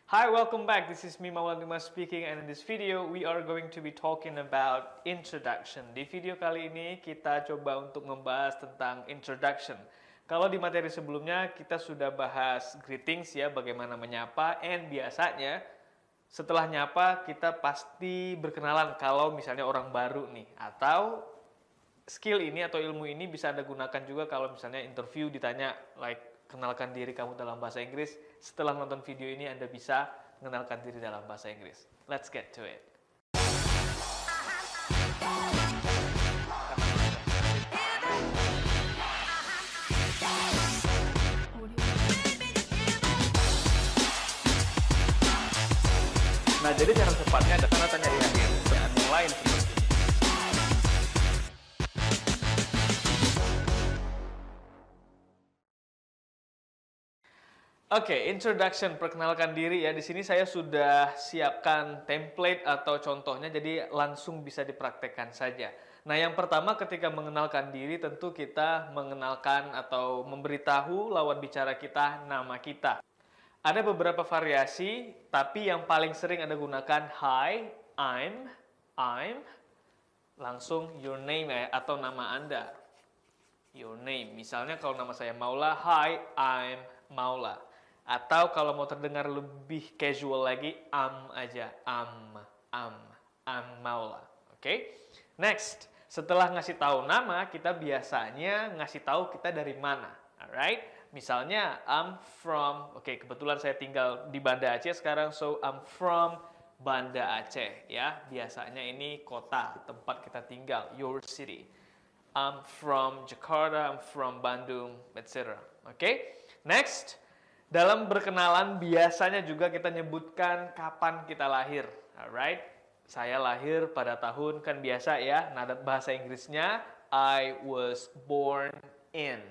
Hi, welcome back. This is me, Maulana Dimas speaking, and in this video we are going to be talking about introduction. Di video kali ini kita coba untuk membahas tentang introduction. Kalau di materi sebelumnya kita sudah bahas greetings ya, bagaimana menyapa, and biasanya setelah nyapa kita pasti berkenalan kalau misalnya orang baru nih, atau skill ini atau ilmu ini bisa Anda gunakan juga kalau misalnya interview ditanya like kenalkan diri kamu dalam bahasa Inggris. Setelah nonton video ini Anda bisa mengenalkan diri dalam bahasa Inggris. Let's get to it. Nah, jadi cara cepatnya ada tanda tanya di akhir dengan mulai seperti ini. Oke, introduction, perkenalkan diri ya. Di sini saya sudah siapkan template atau contohnya, jadi langsung bisa dipraktekkan saja. Nah, yang pertama ketika mengenalkan diri, tentu kita mengenalkan atau memberitahu lawan bicara kita nama kita. Ada beberapa variasi, tapi yang paling sering Anda gunakan hi, I'm, langsung your name ya, atau nama Anda. Your name. Misalnya kalau nama saya Maula, hi, I'm Maula. Atau kalau mau terdengar lebih casual lagi, aja, I'm Maula. Oke? Next, setelah ngasih tahu nama, kita biasanya ngasih tahu kita dari mana. Alright? Misalnya, I'm from, kebetulan saya tinggal di Banda Aceh sekarang, so I'm from Banda Aceh. Ya, biasanya ini kota, tempat kita tinggal, your city. I'm from Jakarta, I'm from Bandung, etc. Oke? Next, dalam berkenalan biasanya juga kita nyebutkan kapan kita lahir. Alright? Saya lahir pada tahun, kan biasa ya. Nah, bahasa Inggrisnya I was born in.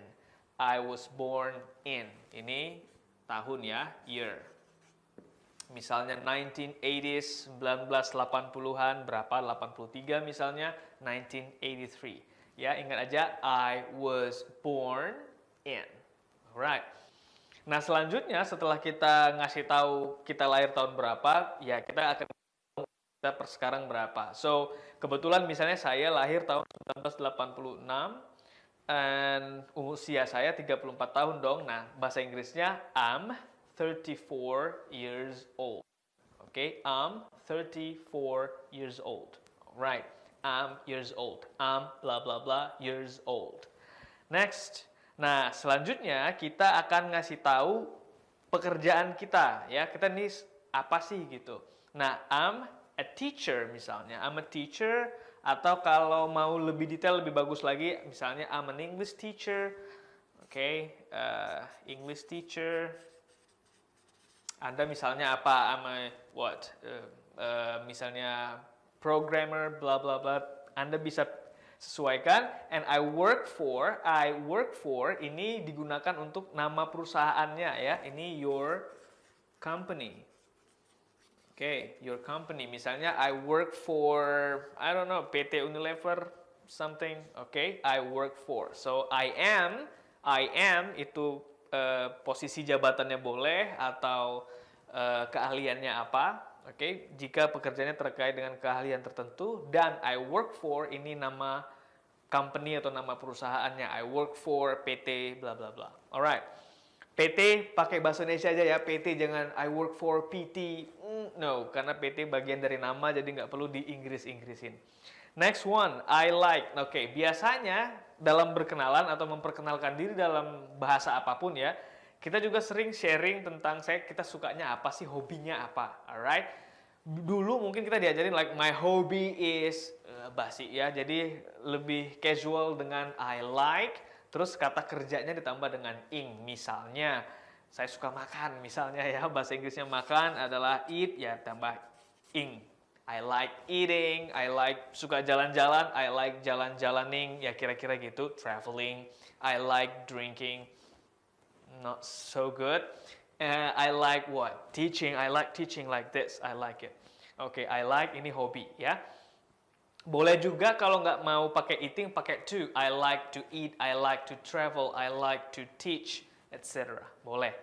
I was born in. Ini tahun ya, year. Misalnya 1980s, 1980-an, berapa? 83 misalnya, 1983. Ya, ingat aja, I was born in. Alright. Nah, selanjutnya setelah kita ngasih tahu kita lahir tahun berapa, ya kita akan kita per sekarang berapa. So, kebetulan misalnya saya lahir tahun 1986 dan usia saya 34 tahun dong. Nah, bahasa Inggrisnya I'm 34 years old. Oke, I'm 34 years old. Alright, I'm years old. I'm blah blah blah years old. Next. Nah, selanjutnya kita akan ngasih tahu pekerjaan kita ya. Kita nih apa sih gitu. Nah, I'm a teacher misalnya. I'm a teacher, atau kalau mau lebih detail lebih bagus lagi misalnya I'm an English teacher. English teacher. Anda misalnya apa? I'm a what? Misalnya programmer bla bla bla. Anda bisa sesuaikan. And I work for ini digunakan untuk nama perusahaannya ya. Ini your company. Your company. Misalnya I work for, I don't know, PT Unilever something. I work for. So I am itu posisi jabatannya boleh atau keahliannya apa. Jika pekerjaannya terkait dengan keahlian tertentu, dan I work for ini nama company atau nama perusahaannya. I work for PT bla bla bla. Alright. PT pakai bahasa Indonesia aja ya. PT jangan I work for PT. No, karena PT bagian dari nama jadi nggak perlu di Inggris-Inggrisin. Next one, I like. Biasanya dalam berkenalan atau memperkenalkan diri dalam bahasa apapun ya, kita juga sering sharing tentang kita sukanya apa sih, hobinya apa. Alright? Dulu mungkin kita diajarin like my hobby is basi ya. Jadi lebih casual dengan I like, terus kata kerjanya ditambah dengan ing. Misalnya saya suka makan misalnya ya, bahasa Inggrisnya makan adalah eat ya, tambah ing. I like eating, I like suka jalan-jalan, I like jalan-jalaning ya, kira-kira gitu, traveling. I like drinking. Not so good. I like what? Teaching. I like teaching like this. I like it. I like ini hobi ya. Boleh juga kalau nggak mau pakai eating, pakai to. I like to eat. I like to travel. I like to teach, etc. Boleh.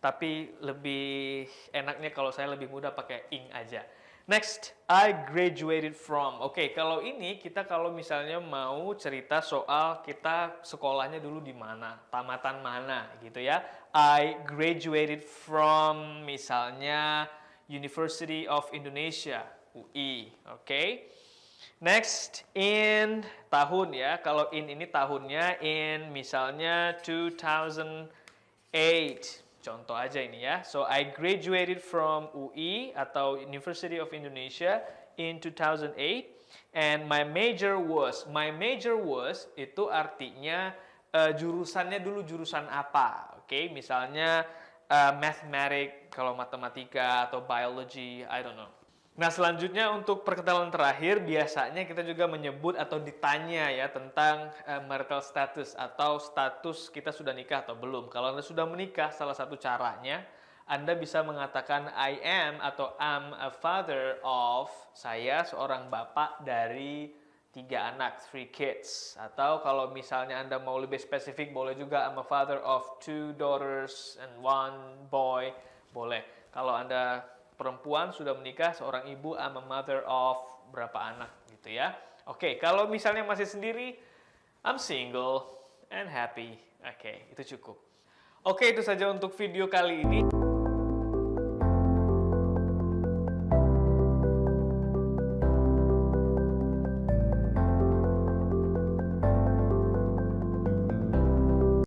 tapi lebih enaknya kalau saya lebih mudah pakai ing aja. Next, I graduated from. Oke, kalau ini kita kalau misalnya mau cerita soal kita sekolahnya dulu di mana, tamatan mana gitu ya. I graduated from misalnya University of Indonesia, UI. Oke. Next, in tahun ya. Kalau in ini tahunnya in misalnya 2008. Contoh aja ini ya. So, I graduated from UI atau University of Indonesia in 2008 and my major was itu artinya jurusannya dulu jurusan apa. Oke, misalnya mathematics kalau matematika atau biology, I don't know. Nah, selanjutnya untuk perkenalan terakhir, biasanya kita juga menyebut atau ditanya ya tentang marital status atau status kita sudah nikah atau belum. Kalau Anda sudah menikah, salah satu caranya Anda bisa mengatakan I am atau I'm a father of, saya seorang bapak dari 3 anak, 3 kids. Atau kalau misalnya Anda mau lebih spesifik, boleh juga I'm a father of 2 daughters and 1 boy, boleh. Kalau Anda perempuan sudah menikah, seorang ibu, I'm a mother of berapa anak gitu ya. Oke, kalau misalnya masih sendiri, I'm single and happy. Oke, itu cukup. Oke, itu saja untuk video kali ini.